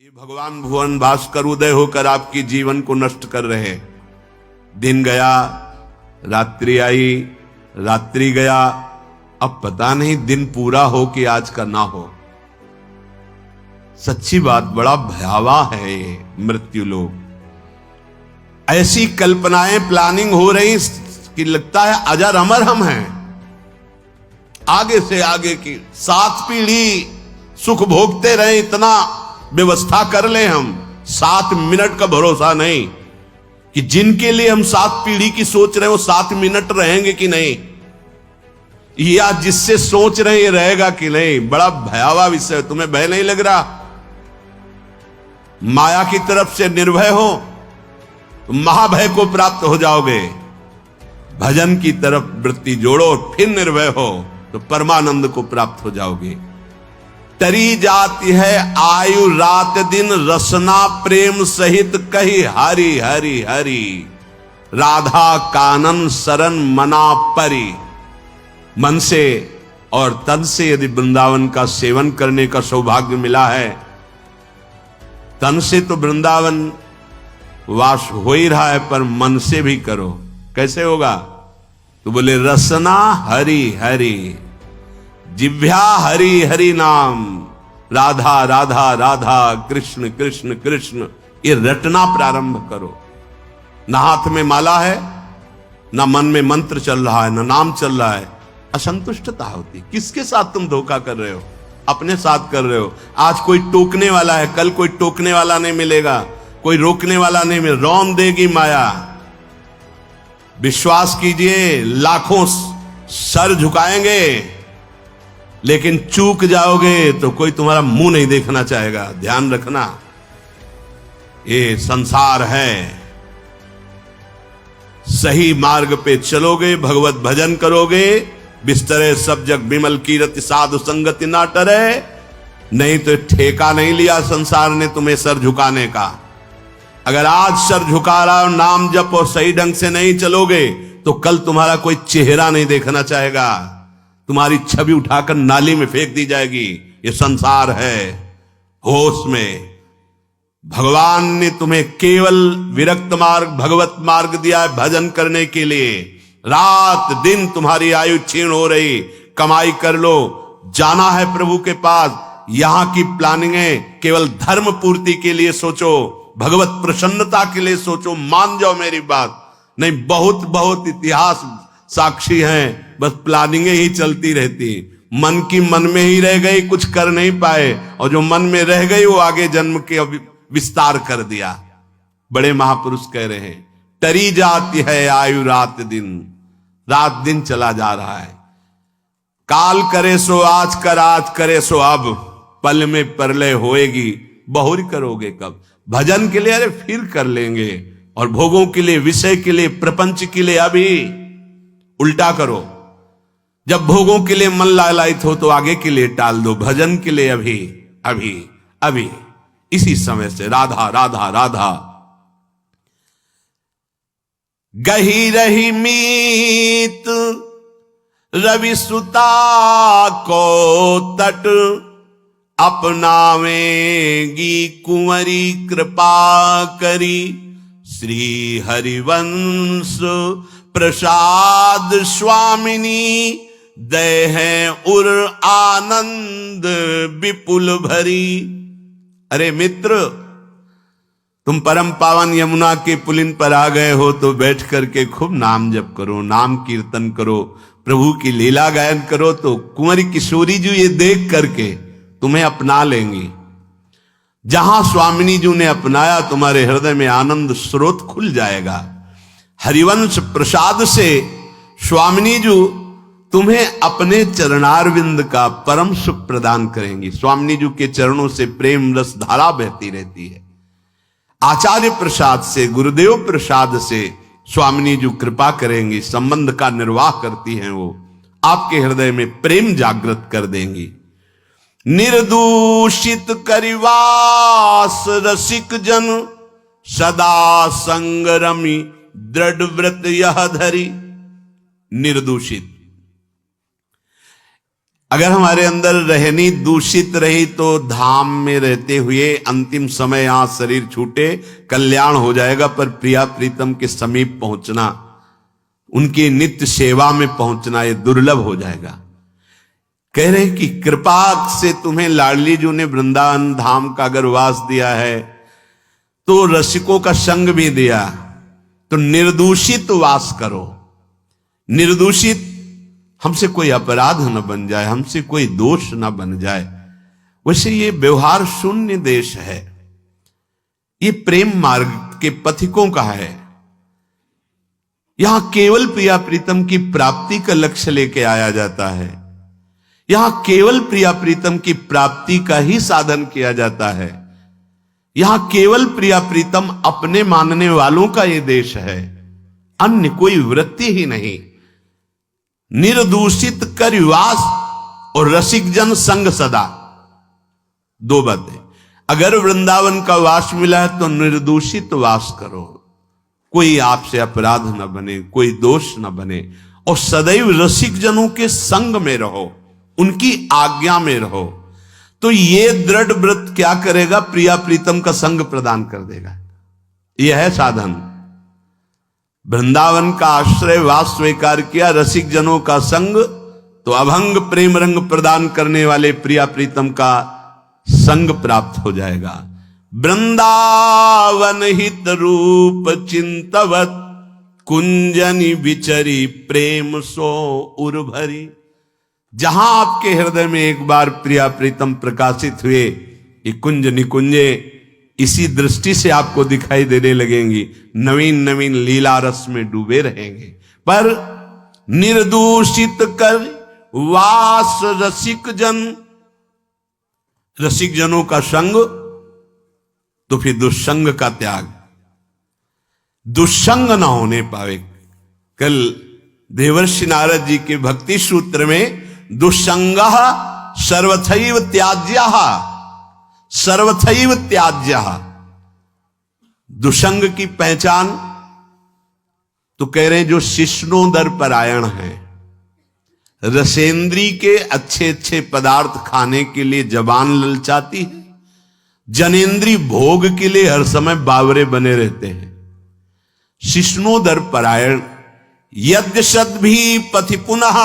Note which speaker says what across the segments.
Speaker 1: ये भगवान भुवन भास्कर उदय होकर आपकी जीवन को नष्ट कर रहे हैं। दिन गया, रात्रि आई, रात्रि गया, अब पता नहीं दिन पूरा हो कि आज का ना हो। सच्ची बात, बड़ा भयावह है ये मृत्यु लोग। ऐसी कल्पनाएं प्लानिंग हो रही कि लगता है अजर अमर हम हैं। आगे से आगे की 7 पीढ़ी सुख भोगते रहे, इतना व्यवस्था कर ले हम। 7 मिनट का भरोसा नहीं कि जिनके लिए हम 7 पीढ़ी की सोच रहे हैं वो 7 मिनट रहेंगे कि नहीं, या जिससे सोच रहे हैं ये रहेगा कि नहीं। बड़ा भयावह विषय। तुम्हें भय नहीं लग रहा? माया की तरफ से निर्भय हो तो महाभय को प्राप्त हो जाओगे। भजन की तरफ वृत्ति जोड़ो, फिर निर्भय हो तो परमानंद को प्राप्त हो जाओगे। तरी जाती है आयु रात दिन, रसना प्रेम सहित कही हरि हरि हरि। राधा कानन शरण मना परी। मन से और तन से यदि वृंदावन का सेवन करने का सौभाग्य मिला है, तन से तो वृंदावन वास हो ही रहा है, पर मन से भी करो। कैसे होगा? तो बोले रसना हरि हरि, जिह्वा हरि हरि नाम, राधा राधा राधा, कृष्ण कृष्ण कृष्ण, ये रटना प्रारंभ करो। ना हाथ में माला है, ना मन में मंत्र चल रहा है, ना नाम चल रहा है, असंतुष्टता होती। किसके साथ तुम धोखा कर रहे हो? अपने साथ कर रहे हो। आज कोई टोकने वाला है, कल कोई टोकने वाला नहीं मिलेगा, कोई रोकने वाला नहीं मिलेगा। रौन देगी माया। विश्वास कीजिए, लाखों सर झुकाएंगे, लेकिन चूक जाओगे तो कोई तुम्हारा मुंह नहीं देखना चाहेगा। ध्यान रखना, ये संसार है। सही मार्ग पे चलोगे, भगवत भजन करोगे, बिस्तरे सब जग विमल कीरति, साधु संगति ना टरे। नहीं तो ठेका नहीं लिया संसार ने तुम्हें सर झुकाने का। अगर आज सर झुका रहा हो, नाम जप और सही ढंग से नहीं चलोगे तो कल तुम्हारा कोई चेहरा नहीं देखना चाहेगा। तुम्हारी छवि उठाकर नाली में फेंक दी जाएगी। ये संसार है। होश में। भगवान ने तुम्हें केवल विरक्त मार्ग, भगवत मार्ग दिया है भजन करने के लिए। रात दिन तुम्हारी आयु क्षीण हो रही, कमाई कर लो, जाना है प्रभु के पास। यहां की प्लानिंग है केवल धर्म पूर्ति के लिए सोचो, भगवत प्रसन्नता के लिए सोचो। मान जाओ मेरी बात। नहीं, बहुत बहुत इतिहास साक्षी हैं, बस प्लानिंगें ही चलती रहती। मन की मन में ही रह गई, कुछ कर नहीं पाए, और जो मन में रह गई वो आगे जन्म के विस्तार कर दिया। बड़े महापुरुष कह रहे हैं, टरी जाती है आयु रात दिन। रात दिन चला जा रहा है। काल करे सो आज कर, आज करे सो अब, पल में परलय होएगी, बहुरी करोगे कब। भजन के लिए अरे फिर कर लेंगे, और भोगों के लिए, विषय के लिए, प्रपंच के लिए अभी। उल्टा करो, जब भोगों के लिए मन लालायित हो तो आगे के लिए टाल दो। भजन के लिए अभी अभी अभी, इसी समय से। राधा राधा राधा। गही रही मीत रवि सुता को तट, अपनावेगी कुंवरी कृपा करी। श्री हरिवंश प्रसाद स्वामिनी, दय है उर आनंद विपुल भरी। अरे मित्र, तुम परम पावन यमुना के पुलिन पर आ गए हो तो बैठ करके खूब नाम जप करो, नाम कीर्तन करो, प्रभु की लीला गायन करो, तो कुंवरी किशोरी जी ये देख करके तुम्हें अपना लेंगी। जहां स्वामिनी जी ने अपनाया, तुम्हारे हृदय में आनंद स्रोत खुल जाएगा। हरिवंश प्रसाद से स्वामिनी जी तुम्हें अपने चरणारविंद का परम सुख प्रदान करेंगी। स्वामिनी जी के चरणों से प्रेम रस धारा बहती रहती है। आचार्य प्रसाद से, गुरुदेव प्रसाद से स्वामिनी जी कृपा करेंगी, संबंध का निर्वाह करती हैं। वो आपके हृदय में प्रेम जागृत कर देंगी। निर्दूषित करिवास रसिक जन, सदा संगरमी दृढ़ व्रत यह धरी। निर्दूषित, अगर हमारे अंदर रहनी दूषित रही तो धाम में रहते हुए अंतिम समय यहां शरीर छूटे कल्याण हो जाएगा, पर प्रिया प्रीतम के समीप पहुंचना, उनकी नित्य सेवा में पहुंचना ये दुर्लभ हो जाएगा। कह रहे कि कृपा से तुम्हें लाडली जी ने वृंदावन धाम का अगर वास दिया है तो रसिकों का संग भी दिया, तो निर्दूषित वास करो। निर्दूषित, हमसे कोई अपराध न बन जाए, हमसे कोई दोष न बन जाए। वैसे ये व्यवहार शून्य देश है, ये प्रेम मार्ग के पथिकों का है। यहां केवल प्रिया प्रीतम की प्राप्ति का लक्ष्य लेके आया जाता है, यहां केवल प्रिया प्रीतम की प्राप्ति का ही साधन किया जाता है, यहां केवल प्रिया प्रीतम अपने मानने वालों का ये देश है, अन्य कोई वृत्ति ही नहीं। निर्दूषित कर वास और रसिक जन संग सदा, दो बातें। अगर वृंदावन का वास मिला है तो निर्दूषित वास करो, कोई आपसे अपराध न बने, कोई दोष न बने, और सदैव रसिक जनों के संग में रहो, उनकी आज्ञा में रहो। तो ये दृढ़ व्रत क्या करेगा? प्रिया प्रीतम का संग प्रदान कर देगा। यह है साधन। वृंदावन का आश्रय वास स्वीकार किया, रसिक जनों का संग, तो अभंग प्रेम रंग प्रदान करने वाले प्रिया प्रीतम का संग प्राप्त हो जाएगा। वृंदावन हित रूप चिंतवत कुंजनी विचरी प्रेम सो उर्भरी। जहां आपके हृदय में एक बार प्रिया प्रीतम प्रकाशित हुए, ये कुंज निकुंजे इसी दृष्टि से आपको दिखाई देने लगेंगी, नवीन नवीन लीला रस में डूबे रहेंगे। पर निर्दूषित कर वास रसिक जन, रसिक जनों का संग, तो फिर दुष्संग का त्याग, दुष्संग ना होने पावे। कल देवर्षि नारद जी के भक्ति सूत्र में दुष्संग सर्वथैव त्याज्य, सर्वथैव त्याज्य, दुष्संग की पहचान तो कह रहे हैं जो शिष्णोदर परायण है, रसेंद्री के अच्छे अच्छे पदार्थ खाने के लिए जबान ललचाती है, जनेन्द्री भोग के लिए हर समय बावरे बने रहते हैं। शिष्णोदर परायण, यद्यशद भी पथि पुनः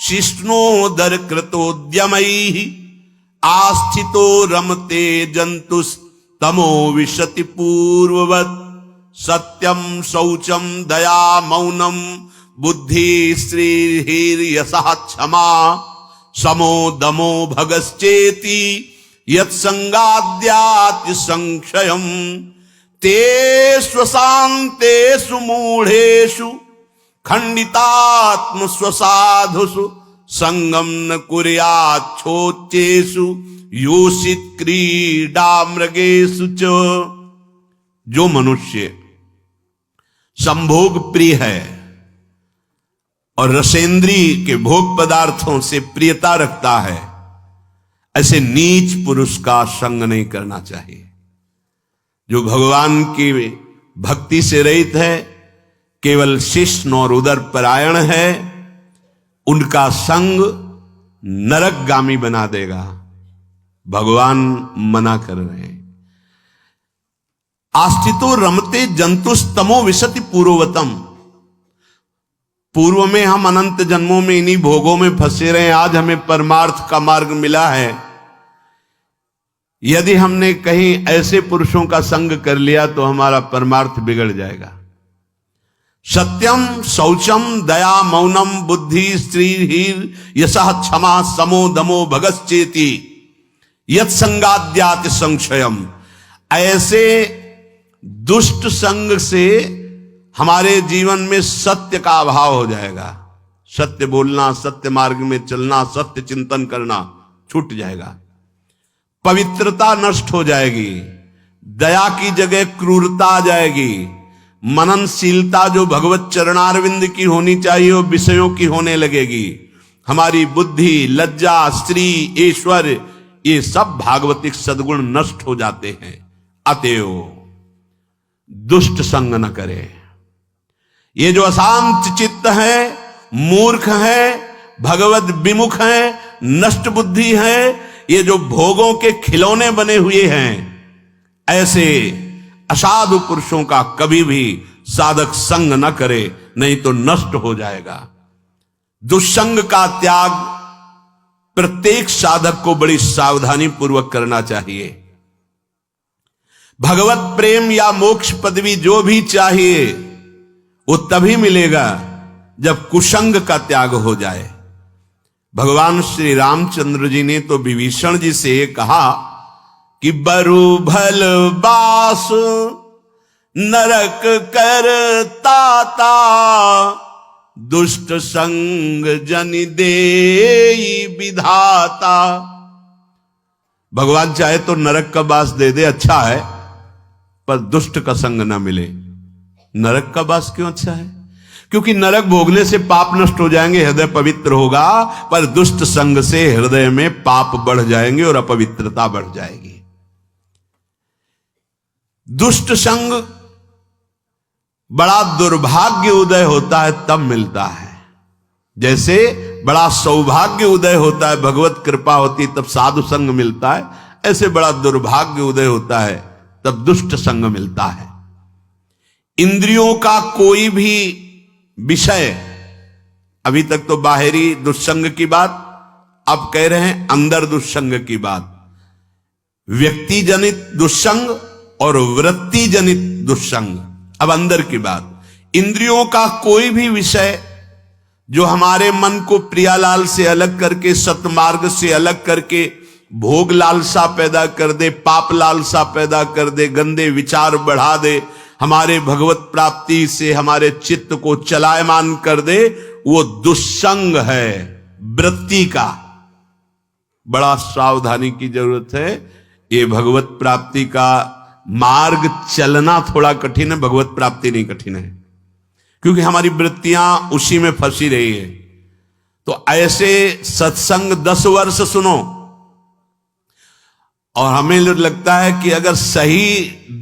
Speaker 1: शिष्णोदर कृतोद्यमैः आस्थितो रमते जंतुस तमो विशति पूर्ववत। सत्यम शौचम दया मौनम बुद्धि श्रीर्यशः क्षमा समो दमो भगश्चेति यत्संगाद्याति संक्षयम। तेषु शान्तेषु मूढ़ेषु खंडितात्म स्वसाधुषु संगम न कुर्याच्छोच्चेषु योषित क्रीडा मृगेषु च। जो मनुष्य संभोग प्रिय है और रसेंद्री के भोग पदार्थों से प्रियता रखता है, ऐसे नीच पुरुष का संग नहीं करना चाहिए। जो भगवान की भक्ति से रहित है, केवल शिष्ण और उदर परायण है, उनका संग नरकगामी बना देगा। भगवान मना कर रहे हैं। आस्थितो रमते जंतुस्तमो विशति पूर्ववतम। पूर्व में हम अनंत जन्मों में इन्हीं भोगों में फंसे रहे, आज हमें परमार्थ का मार्ग मिला है। यदि हमने कहीं ऐसे पुरुषों का संग कर लिया तो हमारा परमार्थ बिगड़ जाएगा। सत्यम शौचम दया मौनम बुद्धि श्रीर् यशः क्षमा समो दमो भगश्चेति यत्संगाद्याति संक्षयम। ऐसे दुष्ट संग से हमारे जीवन में सत्य का अभाव हो जाएगा। सत्य बोलना, सत्य मार्ग में चलना, सत्य चिंतन करना छूट जाएगा। पवित्रता नष्ट हो जाएगी, दया की जगह क्रूरता आ जाएगी, मननशीलता जो भगवत चरणारविंद की होनी चाहिए वो विषयों की होने लगेगी। हमारी बुद्धि, लज्जा, स्त्री, ईश्वर, ये सब भागवतिक सद्गुण नष्ट हो जाते हैं। अतएव दुष्ट संग न करे। ये जो अशांत चित्त है, मूर्ख है, भगवत विमुख हैं, नष्ट बुद्धि है, ये जो भोगों के खिलौने बने हुए हैं, ऐसे असाधु पुरुषों का कभी भी साधक संग न करे, नहीं तो नष्ट हो जाएगा। दुष्संग का त्याग प्रत्येक साधक को बड़ी सावधानी पूर्वक करना चाहिए। भगवत प्रेम या मोक्ष पदवी जो भी चाहिए वो तभी मिलेगा जब कुसंग का त्याग हो जाए। भगवान श्री रामचंद्र जी ने तो विभीषण जी से कहा कि बरु भल बास नरक कर ताता, दुष्ट संग जन देई विधाता। भगवान चाहे तो नरक का वास दे दे, अच्छा है, पर दुष्ट का संग ना मिले। नरक का वास क्यों अच्छा है? क्योंकि नरक भोगने से पाप नष्ट हो जाएंगे, हृदय पवित्र होगा, पर दुष्ट संग से हृदय में पाप बढ़ जाएंगे और अपवित्रता बढ़ जाएगी। दुष्ट संग बड़ा दुर्भाग्य उदय होता है तब मिलता है, जैसे बड़ा सौभाग्य उदय होता है, भगवत कृपा होती तब साधु संग मिलता है, ऐसे बड़ा दुर्भाग्य उदय होता है तब दुष्ट संग मिलता है। इंद्रियों का कोई भी विषय, अभी तक तो बाहरी दुष्संग की बात, अब कह रहे हैं अंदर दुष्संग की बात। व्यक्ति जनित दुष्संग और वृत्ति जनित दुष्संग। अब अंदर की बात, इंद्रियों का कोई भी विषय जो हमारे मन को प्रियालाल से अलग करके, सतमार्ग से अलग करके भोग लालसा पैदा कर दे, पाप लालसा पैदा कर दे, गंदे विचार बढ़ा दे, हमारे भगवत प्राप्ति से हमारे चित्त को चलायमान कर दे, वो दुष्संग है वृत्ति का। बड़ा सावधानी की जरूरत है। ये भगवत प्राप्ति का मार्ग चलना थोड़ा कठिन है, भगवत प्राप्ति नहीं कठिन है, क्योंकि हमारी वृत्तियां उसी में फंसी रही है। तो ऐसे सत्संग 10 वर्ष सुनो, और हमें लगता है कि अगर सही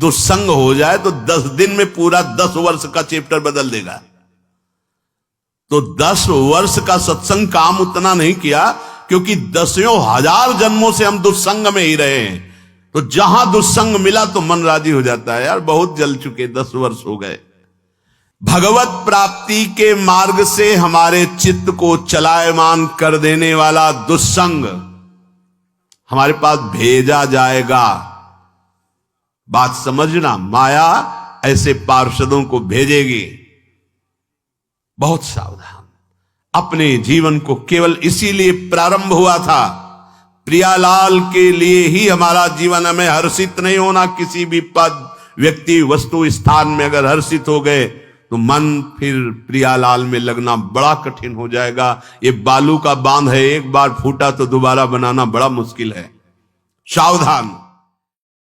Speaker 1: दुस्संग हो जाए तो 10 दिन में पूरा 10 वर्ष का चैप्टर बदल देगा। तो 10 वर्ष का सत्संग काम उतना नहीं किया, क्योंकि 10,000 जन्मों से हम दुस्संग में ही रहे हैं। तो जहां दुस्संग मिला तो मन राजी हो जाता है, यार बहुत जल चुके, 10 वर्ष हो गए। भगवत प्राप्ति के मार्ग से हमारे चित्त को चलायमान कर देने वाला दुस्संग हमारे पास भेजा जाएगा। बात समझना, माया ऐसे पार्षदों को भेजेगी। बहुत सावधान। अपने जीवन को केवल इसीलिए प्रारंभ हुआ था, प्रियालाल के लिए ही हमारा जीवन। हमें हर्षित नहीं होना किसी भी पद, व्यक्ति, वस्तु, स्थान में। अगर हर्षित हो गए तो मन फिर प्रियालाल में लगना बड़ा कठिन हो जाएगा। ये बालू का बांध है, एक बार फूटा तो दोबारा बनाना बड़ा मुश्किल है। सावधान।